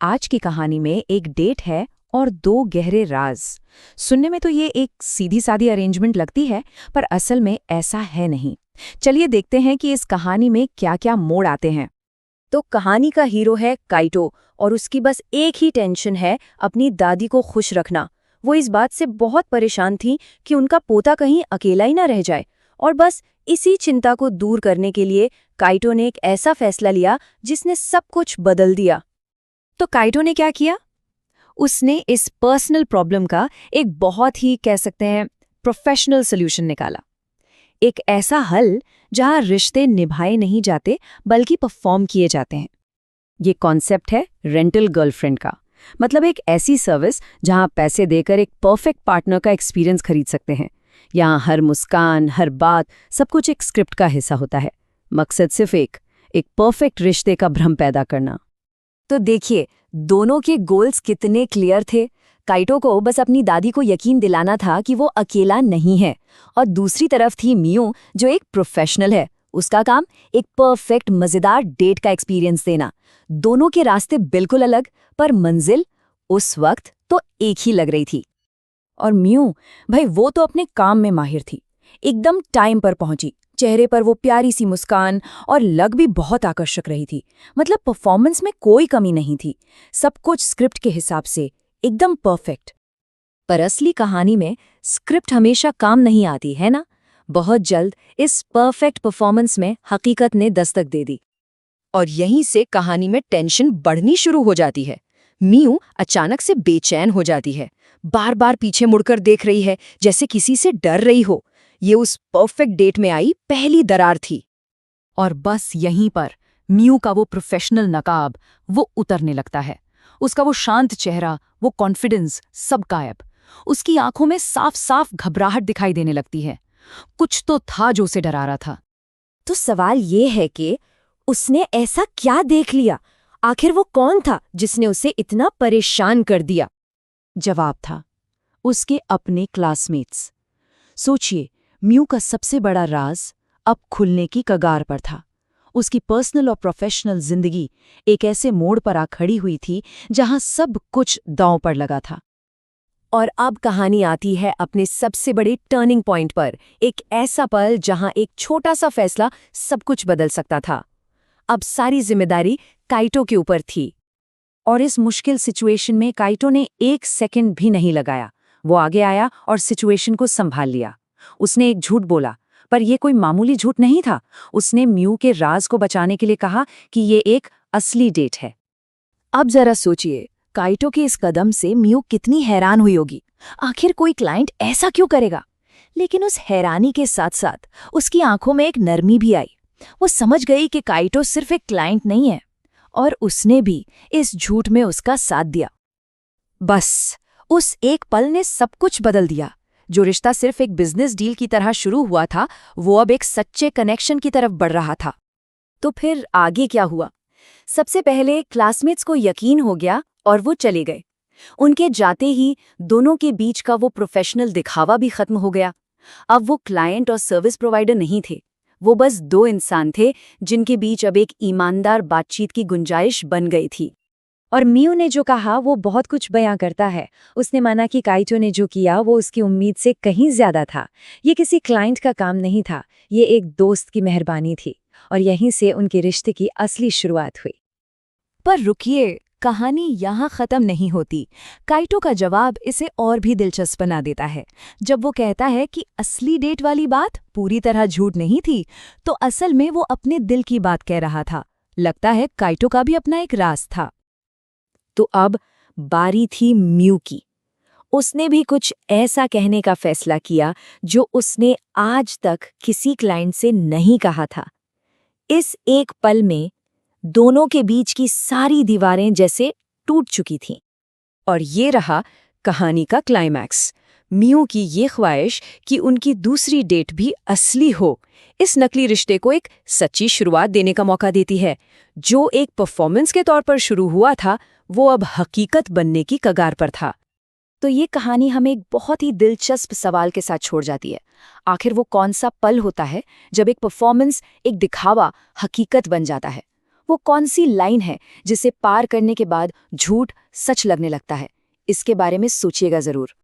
आज की कहानी में एक डेट है और दो गहरे राज। सुनने में तो ये एक सीधी सादी अरेंजमेंट लगती है, पर असल में ऐसा है नहीं। चलिए देखते हैं कि इस कहानी में क्या-क्या मोड़ आते हैं। तो कहानी का हीरो है काइटो और उसकी बस एक ही टेंशन है, अपनी दादी को खुश रखना। वो इस बात से बहुत परेशान थी कि उनका पोता कहीं अकेला ही ना रह जाए, और बस इसी चिंता को दूर करने के लिए काइटो ने एक ऐसा फैसला लिया जिसने सब कुछ बदल दिया। तो काइटो ने क्या किया? उसने इस पर्सनल प्रॉब्लम का एक बहुत ही कह सकते हैं प्रोफेशनल सॉल्यूशन निकाला। एक ऐसा हल जहां रिश्ते निभाए नहीं जाते बल्कि परफॉर्म किए जाते हैं। ये कॉन्सेप्ट है रेंटल गर्लफ्रेंड का। मतलब एक ऐसी सर्विस जहां पैसे देकर एक परफेक्ट पार्टनर का एक्सपीरियंस खरीद सकते हैं। यहाँ हर मुस्कान, हर बात, सब कुछ एक स्क्रिप्ट का हिस्सा होता है। मकसद सिर्फ एक परफेक्ट रिश्ते का भ्रम पैदा करना। तो देखिए, दोनों के गोल्स कितने क्लियर थे। काइटो को बस अपनी दादी को यकीन दिलाना था कि वो अकेला नहीं है, और दूसरी तरफ थी मियू, जो एक प्रोफेशनल है। उसका काम एक परफेक्ट मजेदार डेट का एक्सपीरियंस देना। दोनों के रास्ते बिल्कुल अलग, पर मंजिल उस वक्त तो एक ही लग रही थी। और मियू, भाई वो तो अपने काम में माहिर थी। एकदम टाइम पर पहुंची, चेहरे पर वो प्यारी सी मुस्कान, और लग भी बहुत आकर्षक रही थी। मतलब परफॉर्मेंस में कोई कमी नहीं थी, सब कुछ स्क्रिप्ट के हिसाब से एकदम परफेक्ट। पर असली कहानी में स्क्रिप्ट हमेशा काम नहीं आती है ना। बहुत जल्द इस परफेक्ट परफॉर्मेंस में हकीकत ने दस्तक दे दी, और यहीं से कहानी में टेंशन बढ़नी शुरू हो जाती है। मियू अचानक से बेचैन हो जाती है, बार बार पीछे मुड़कर देख रही है, जैसे किसी से डर रही हो। ये उस परफेक्ट डेट में आई पहली दरार थी। और बस यहीं पर मियू का वो प्रोफेशनल नकाब वो उतरने लगता है। उसका वो शांत चेहरा, वो कॉन्फिडेंस, सब गायब। उसकी आंखों में साफ साफ घबराहट दिखाई देने लगती है। कुछ तो था जो उसे डरा रहा था। तो सवाल ये है कि उसने ऐसा क्या देख लिया? आखिर वो कौन था जिसने उसे इतना परेशान कर दिया? जवाब था उसके अपने क्लासमेट्स। सोचिए, मियू का सबसे बड़ा राज अब खुलने की कगार पर था। उसकी पर्सनल और प्रोफेशनल जिंदगी एक ऐसे मोड़ पर आ खड़ी हुई थी जहां सब कुछ दांव पर लगा था। और अब कहानी आती है अपने सबसे बड़े टर्निंग पॉइंट पर, एक ऐसा पल जहां एक छोटा सा फैसला सब कुछ बदल सकता था। अब सारी जिम्मेदारी काइटो के ऊपर थी, और इस मुश्किल सिचुएशन में काइटो ने एक सेकंड भी नहीं लगाया। वो आगे आया और सिचुएशन को संभाल लिया। उसने एक झूठ बोला, पर यह कोई मामूली झूठ नहीं था। उसने मियू के राज को बचाने के लिए कहा कि ये एक असली डेट है। अब जरा सोचिए, काइटो के इस कदम से मियू कितनी हैरान हुई होगी। आखिर कोई क्लाइंट ऐसा क्यों करेगा? लेकिन उस हैरानी के साथ साथ उसकी आंखों में एक नरमी भी आई। वो समझ गई कि काइटो सिर्फ एक क्लाइंट नहीं है, और उसने भी इस झूठ में उसका साथ दिया। बस उस एक पल ने सब कुछ बदल दिया। जो रिश्ता सिर्फ एक बिजनेस डील की तरह शुरू हुआ था, वो अब एक सच्चे कनेक्शन की तरफ बढ़ रहा था। तो फिर आगे क्या हुआ? सबसे पहले क्लासमेट्स को यकीन हो गया और वो चले गए। उनके जाते ही दोनों के बीच का वो प्रोफेशनल दिखावा भी खत्म हो गया। अब वो क्लाइंट और सर्विस प्रोवाइडर नहीं थे, वो बस दो इंसान थे जिनके बीच अब एक ईमानदार बातचीत की गुंजाइश बन गई थी। और मियू ने जो कहा वो बहुत कुछ बयां करता है। उसने माना कि काइटो ने जो किया वो उसकी उम्मीद से कहीं ज्यादा था। ये किसी क्लाइंट का काम नहीं था, ये एक दोस्त की मेहरबानी थी, और यहीं से उनके रिश्ते की असली शुरुआत हुई। पर रुकिए, कहानी यहाँ खत्म नहीं होती। काइटो का जवाब इसे और भी दिलचस्प बना देता है। जब वो कहता है कि असली डेट वाली बात पूरी तरह झूठ नहीं थी, तो असल में वो अपने दिल की बात कह रहा था। लगता है काइटो का भी अपना एक राज था। तो अब बारी थी मियू की। उसने भी कुछ ऐसा कहने का फैसला किया जो उसने आज तक किसी क्लाइंट से नहीं कहा था। इस एक पल में दोनों के बीच की सारी दीवारें जैसे टूट चुकी थीं। और ये रहा कहानी का क्लाइमैक्स। मियू की ये ख्वाहिश कि उनकी दूसरी डेट भी असली हो, इस नकली रिश्ते को एक सच्ची शुरुआत देने का मौका देती है। जो एक परफॉर्मेंस के तौर पर शुरू हुआ था, वो अब हकीकत बनने की कगार पर था। तो ये कहानी हमें एक बहुत ही दिलचस्प सवाल के साथ छोड़ जाती है। आखिर वो कौन सा पल होता है जब एक परफॉर्मेंस, एक दिखावा हकीकत बन जाता है? वो कौन सी लाइन है जिसे पार करने के बाद झूठ सच लगने लगता है? इसके बारे में सोचिएगा जरूर।